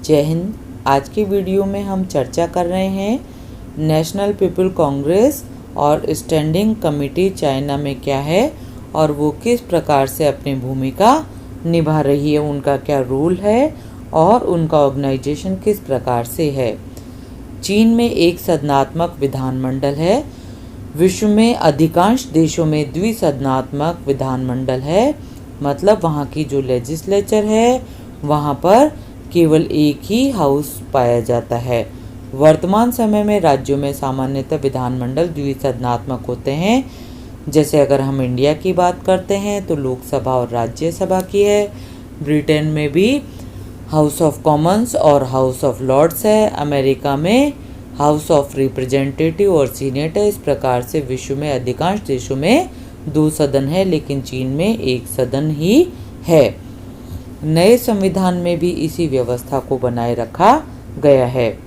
जय हिंद। आज की वीडियो में हम चर्चा कर रहे हैं नेशनल पीपल कांग्रेस और स्टैंडिंग कमेटी चाइना में क्या है और वो किस प्रकार से अपनी भूमिका निभा रही है, उनका क्या रोल है और उनका ऑर्गेनाइजेशन किस प्रकार से है। चीन में एक सदनात्मक विधानमंडल है। विश्व में अधिकांश देशों में द्विसदनात्मक विधानमंडल है, मतलब वहाँ की जो लेजिस्लेचर है वहाँ पर केवल एक ही हाउस पाया जाता है। वर्तमान समय में राज्यों में सामान्यतः विधानमंडल द्विसदनात्मक होते हैं। जैसे अगर हम इंडिया की बात करते हैं तो लोकसभा और राज्यसभा की है। ब्रिटेन में भी हाउस ऑफ कॉमन्स और हाउस ऑफ लॉर्ड्स है। अमेरिका में हाउस ऑफ रिप्रेजेंटेटिव और सीनेट है। इस प्रकार से विश्व में अधिकांश देशों में 2 सदन है, लेकिन चीन में 1 सदन ही है। नए संविधान में भी इसी व्यवस्था को बनाए रखा गया है।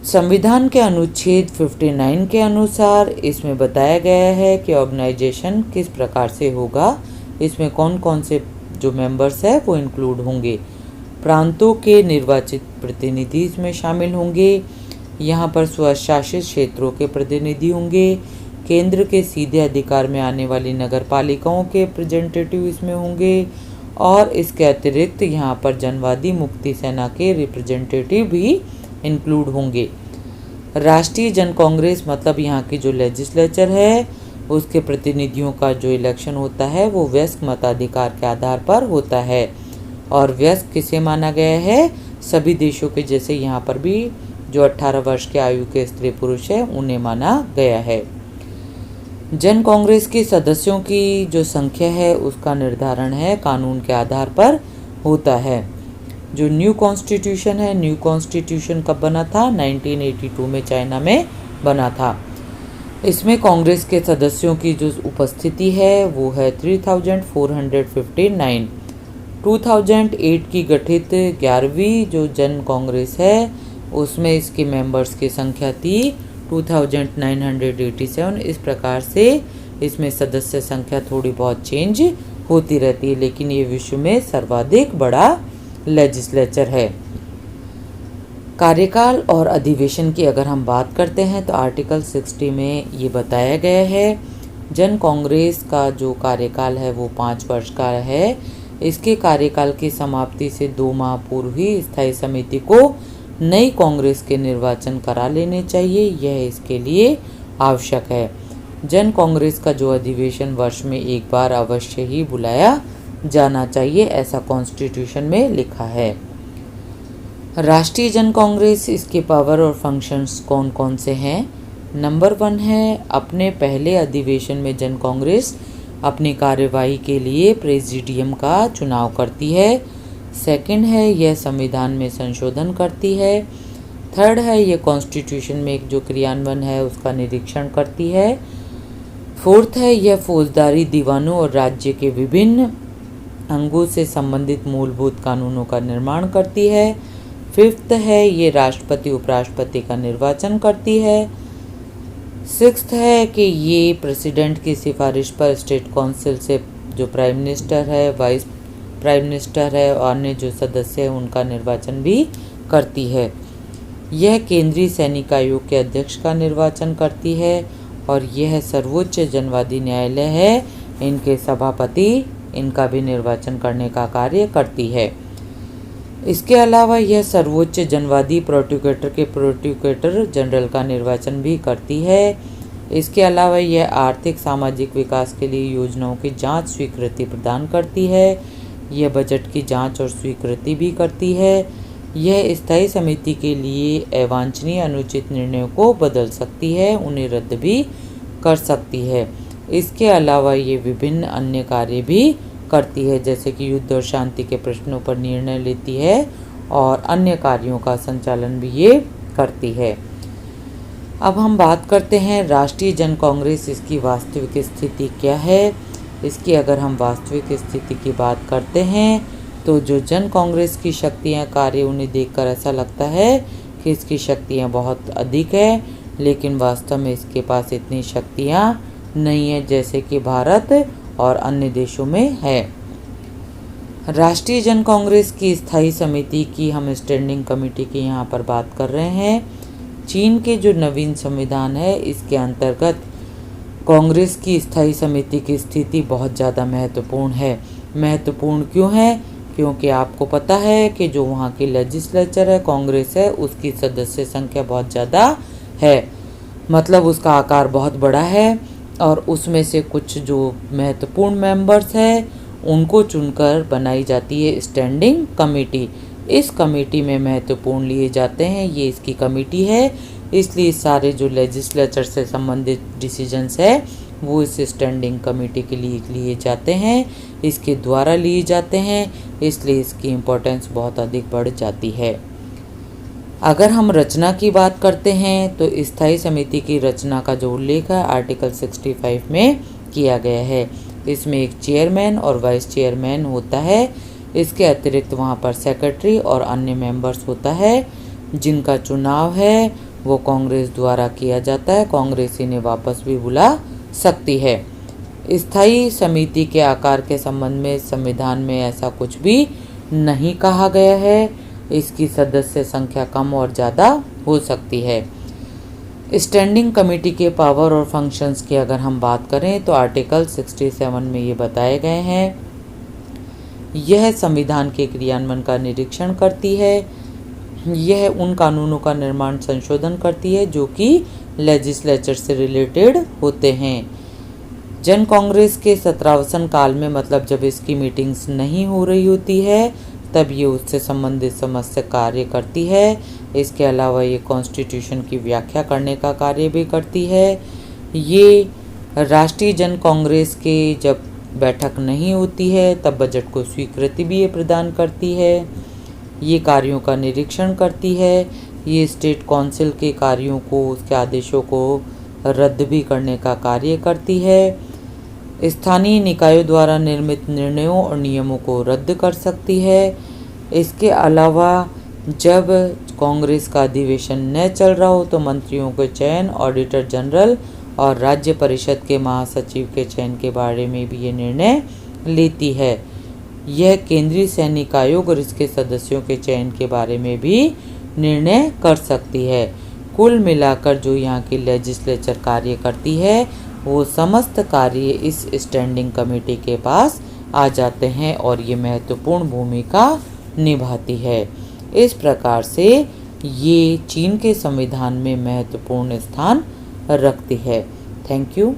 संविधान के अनुच्छेद 59 के अनुसार इसमें बताया गया है कि ऑर्गेनाइजेशन किस प्रकार से होगा। इसमें कौन कौन से जो मेंबर्स है वो इंक्लूड होंगे। प्रांतों के निर्वाचित प्रतिनिधि इसमें शामिल होंगे। यहाँ पर स्वशासित क्षेत्रों के प्रतिनिधि होंगे। केंद्र के सीधे अधिकार में आने वाली नगर पालिकाओं के रिप्रेजेंटेटिव इसमें होंगे और इसके अतिरिक्त यहाँ पर जनवादी मुक्ति सेना के रिप्रेजेंटेटिव भी इंक्लूड होंगे। राष्ट्रीय जन कांग्रेस मतलब यहाँ की जो लेजिस्लेचर है उसके प्रतिनिधियों का जो इलेक्शन होता है वो वयस्क मताधिकार के आधार पर होता है। और वयस्क किसे माना गया है? सभी देशों के जैसे यहाँ पर भी जो 18 वर्ष के आयु के स्त्री पुरुष है उन्हें माना गया है। जन कांग्रेस के सदस्यों की जो संख्या है उसका निर्धारण है कानून के आधार पर होता है। जो न्यू कॉन्स्टिट्यूशन है, न्यू कॉन्स्टिट्यूशन कब बना था? 1982 में चाइना में बना था। इसमें कांग्रेस के सदस्यों की जो उपस्थिति है वो है 3459। 2008 की गठित 11वीं जो जन कांग्रेस है उसमें इसके मेंबर्स की संख्या थी 2987। इस प्रकार से इसमें सदस्य संख्या थोड़ी बहुत चेंज होती रहती है, लेकिन ये विश्व में सर्वाधिक बड़ा लेजिस्लेचर है। कार्यकाल और अधिवेशन की अगर हम बात करते हैं तो आर्टिकल 60 में ये बताया गया है जन कांग्रेस का जो कार्यकाल है वो 5 वर्ष का है। इसके कार्यकाल की समाप्ति से 2 माह पूर्व ही स्थायी समिति को नई कांग्रेस के निर्वाचन करा लेने चाहिए, यह इसके लिए आवश्यक है। जन कांग्रेस का जो अधिवेशन वर्ष में एक बार अवश्य ही बुलाया जाना चाहिए, ऐसा कॉन्स्टिट्यूशन में लिखा है। राष्ट्रीय जन कांग्रेस, इसके पावर और फंक्शंस कौन कौन से हैं? नंबर 1 है अपने पहले अधिवेशन में जन कांग्रेस अपनी कार्यवाही के लिए प्रेसिडियम का चुनाव करती है। सेकंड है यह संविधान में संशोधन करती है। थर्ड है यह कॉन्स्टिट्यूशन में एक जो क्रियान्वयन है उसका निरीक्षण करती है। फोर्थ है यह फौजदारी दीवानों और राज्य के विभिन्न अंगों से संबंधित मूलभूत कानूनों का निर्माण करती है। फिफ्थ है ये राष्ट्रपति उपराष्ट्रपति का निर्वाचन करती है। सिक्स्थ है कि ये प्रेसिडेंट की सिफारिश पर स्टेट काउंसिल से जो प्राइम मिनिस्टर है, वाइस प्राइम मिनिस्टर है और अन्य जो सदस्य हैं उनका निर्वाचन भी करती है। यह केंद्रीय सैनिक आयोग के अध्यक्ष का निर्वाचन करती है और यह सर्वोच्च जनवादी न्यायालय है, इनके सभापति इनका भी निर्वाचन करने का कार्य करती है। इसके अलावा यह सर्वोच्च जनवादी प्रोसिक्यूटर के प्रोसिक्यूटर जनरल का निर्वाचन भी करती है। इसके अलावा यह आर्थिक सामाजिक विकास के लिए योजनाओं की जांच स्वीकृति प्रदान करती है। यह बजट की जांच और स्वीकृति भी करती है। यह स्थायी समिति के लिए अवांछनीय अनुचित निर्णयों को बदल सकती है, उन्हें रद्द भी कर सकती है। इसके अलावा ये विभिन्न अन्य कार्य भी करती है, जैसे कि युद्ध और शांति के प्रश्नों पर निर्णय लेती है और अन्य कार्यों का संचालन भी ये करती है। अब हम बात करते हैं राष्ट्रीय जन कांग्रेस, इसकी वास्तविक स्थिति क्या है। इसकी अगर हम वास्तविक स्थिति की बात करते हैं तो जो जन कांग्रेस की शक्तियाँ कार्य उन्हें देखकर ऐसा लगता है कि इसकी शक्तियाँ बहुत अधिक है, लेकिन वास्तव में इसके पास इतनी शक्तियाँ नहीं है जैसे कि भारत और अन्य देशों में है। राष्ट्रीय जन कांग्रेस की स्थायी समिति की हम स्टैंडिंग कमेटी की यहाँ पर बात कर रहे हैं। चीन के जो नवीन संविधान है इसके अंतर्गत कांग्रेस की स्थायी समिति की स्थिति बहुत ज़्यादा महत्वपूर्ण है। महत्वपूर्ण क्यों है? क्योंकि आपको पता है कि जो वहाँ की लेजिस्लेचर है, कांग्रेस है, उसकी सदस्य संख्या बहुत ज़्यादा है, मतलब उसका आकार बहुत बड़ा है और उसमें से कुछ जो महत्वपूर्ण मेंबर्स हैं उनको चुनकर बनाई जाती है स्टैंडिंग कमेटी। इस कमेटी में महत्वपूर्ण लिए जाते हैं, ये इसकी कमेटी है, इसलिए सारे जो लेजिस्लेचर से संबंधित डिसीजंस है वो इस स्टैंडिंग कमेटी के लिए जाते हैं, इसके द्वारा लिए जाते हैं, इसलिए इसकी इम्पोर्टेंस बहुत अधिक बढ़ जाती है। अगर हम रचना की बात करते हैं तो स्थायी समिति की रचना का जो उल्लेख है आर्टिकल 65 में किया गया है। इसमें एक चेयरमैन और वाइस चेयरमैन होता है, इसके अतिरिक्त वहाँ पर सेक्रेटरी और अन्य मेंबर्स होता है, जिनका चुनाव है वो कांग्रेस द्वारा किया जाता है। कांग्रेस इन्हें वापस भी बुला सकती है। स्थायी समिति के आकार के संबंध में संविधान में ऐसा कुछ भी नहीं कहा गया है, इसकी सदस्य संख्या कम और ज़्यादा हो सकती है। स्टैंडिंग कमेटी के पावर और फंक्शंस की अगर हम बात करें तो आर्टिकल 67 में ये बताए गए हैं। यह संविधान के क्रियान्वयन का निरीक्षण करती है, यह उन कानूनों का निर्माण संशोधन करती है जो कि लेजिस्लेचर से रिलेटेड होते हैं। जन कांग्रेस के 17वें काल में, मतलब जब इसकी मीटिंग्स नहीं हो रही होती है, तब ये उससे संबंधित समस्या कार्य करती है। इसके अलावा ये कॉन्स्टिट्यूशन की व्याख्या करने का कार्य भी करती है। ये राष्ट्रीय जन कांग्रेस के जब बैठक नहीं होती है तब बजट को स्वीकृति भी ये प्रदान करती है। ये कार्यों का निरीक्षण करती है। ये स्टेट काउंसिल के कार्यों को, उसके आदेशों को रद्द भी करने का कार्य करती है। स्थानीय निकायों द्वारा निर्मित निर्णयों और नियमों को रद्द कर सकती है। इसके अलावा जब कांग्रेस का अधिवेशन न चल रहा हो तो मंत्रियों के चयन, ऑडिटर जनरल और राज्य परिषद के महासचिव के चयन के बारे में भी ये निर्णय लेती है। यह केंद्रीय सैनिक आयोग और इसके सदस्यों के चयन के बारे में भी निर्णय कर सकती है। कुल मिलाकर जो यहाँ की लेजिस्लेचर कार्य करती है वो समस्त कार्य इस स्टैंडिंग कमेटी के पास आ जाते हैं और ये महत्वपूर्ण भूमिका निभाती है। इस प्रकार से ये चीन के संविधान में महत्वपूर्ण स्थान रखती है। Thank you.